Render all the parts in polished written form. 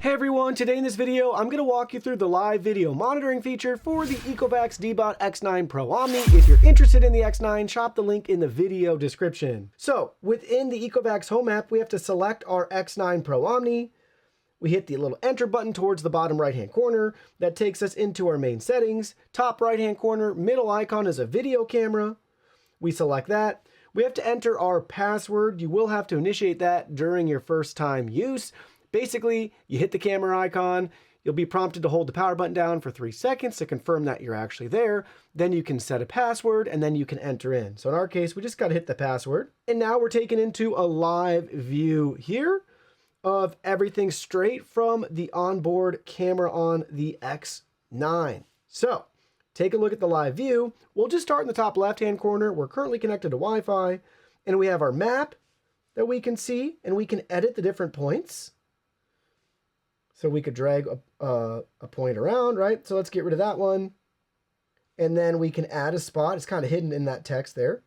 Hey everyone, today in this video, I'm going to walk you through the live video monitoring feature for the Ecovacs Deebot X9 Pro Omni. If you're interested in the X9, shop the link in the video description. So within the Ecovacs home app, we have to select our X9 Pro Omni. We hit the little enter button towards the bottom right-hand corner. That takes us into our main settings. Top right-hand corner, middle icon is a video camera. We select that. We have to enter our password. You will have to initiate that during your first time use. Basically, you hit the camera icon, you'll be prompted to hold the power button down for 3 seconds to confirm that you're actually there. Then you can set a password and then you can enter in. So in our case, we just got to hit the password. And now we're taken into a live view here of everything straight from the onboard camera on the X9. So take a look at the live view. We'll just start in the top left-hand corner. We're currently connected to Wi-Fi and we have our map that we can see and we can edit the different points. So we could drag a point around, right? So let's get rid of that one. And then we can add a spot. It's kind of hidden in that text there.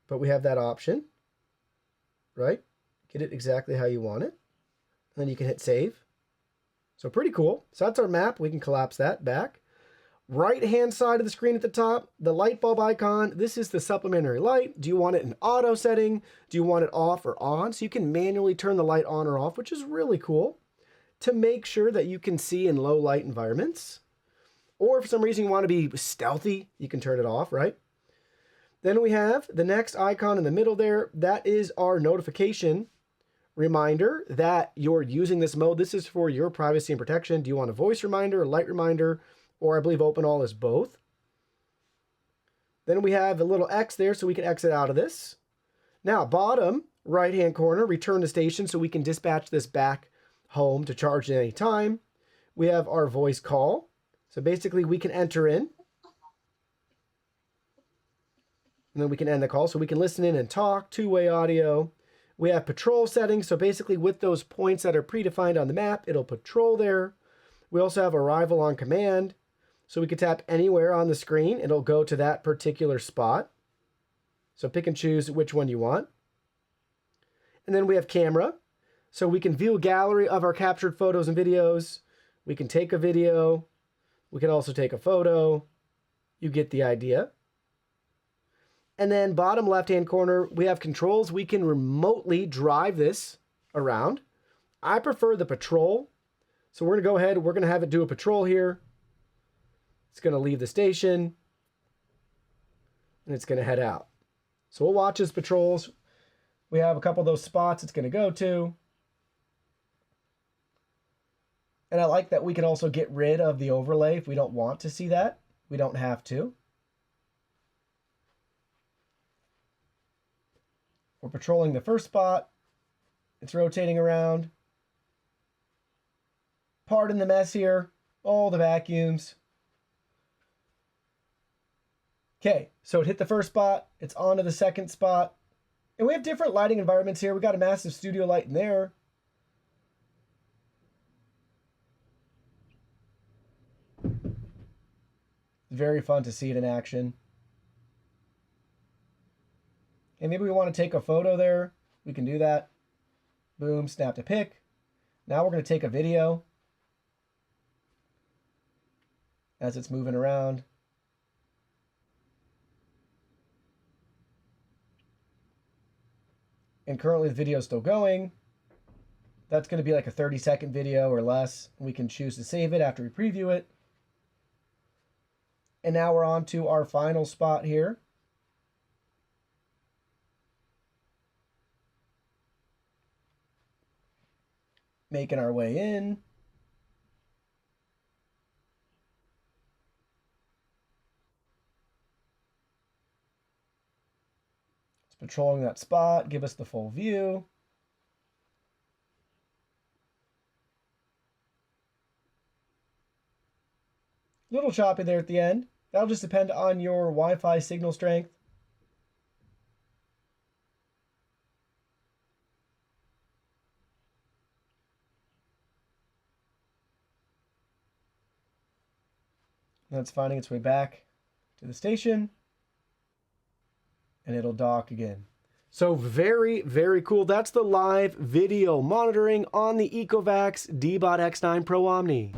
But we have that option, right? Get it exactly how you want it. And then you can hit save. So pretty cool. So that's our map. We can collapse that back. Right-hand side of the screen at the top, the light bulb icon. This is the supplementary light. Do you want it in auto setting? Do you want it off or on? So you can manually turn the light on or off, which is really cool to make sure that you can see in low light environments. Or if for some reason you want to be stealthy, you can turn it off, right? Then we have the next icon in the middle there. That is our notification reminder that you're using this mode. This is for your privacy and protection. Do you want a voice reminder, a light reminder? Or I believe open all is both. Then we have a little X there so we can exit out of this. Now, bottom right-hand corner, return to station so we can dispatch this back home to charge at any time. We have our voice call. So basically we can enter in. And then we can end the call so we can listen in and talk, two-way audio. We have patrol settings. So basically with those points that are predefined on the map, it'll patrol there. We also have arrival on command. So we can tap anywhere on the screen. It'll go to that particular spot. So pick and choose which one you want. And then we have camera. So we can view a gallery of our captured photos and videos. We can take a video. We can also take a photo. You get the idea. And then bottom left-hand corner, we have controls. We can remotely drive this around. I prefer the patrol. So we're going to go ahead. We're going to have it do a patrol here. It's going to leave the station, and it's going to head out. So we'll watch his patrols. We have a couple of those spots it's going to go to. And I like that we can also get rid of the overlay if we don't want to see that. We don't have to. We're patrolling the first spot. It's rotating around. Pardon the mess here. All the vacuums. Okay, so it hit the first spot. It's on to the second spot. And we have different lighting environments here. We got a massive studio light in there. Very fun to see it in action. And maybe we want to take a photo there. We can do that. Boom, snap to pic. Now we're going to take a video as it's moving around. And currently the video is still going. That's going to be like a 30-second video or less. We can choose to save it after we preview it. And now we're on to our final spot here. Making our way in. Patrolling that spot, give us the full view. Little choppy there at the end. That'll just depend on your Wi-Fi signal strength. That's finding its way back to the station. And it'll dock again. So very, very cool. That's the live video monitoring on the Ecovacs Deebot X9 Pro Omni.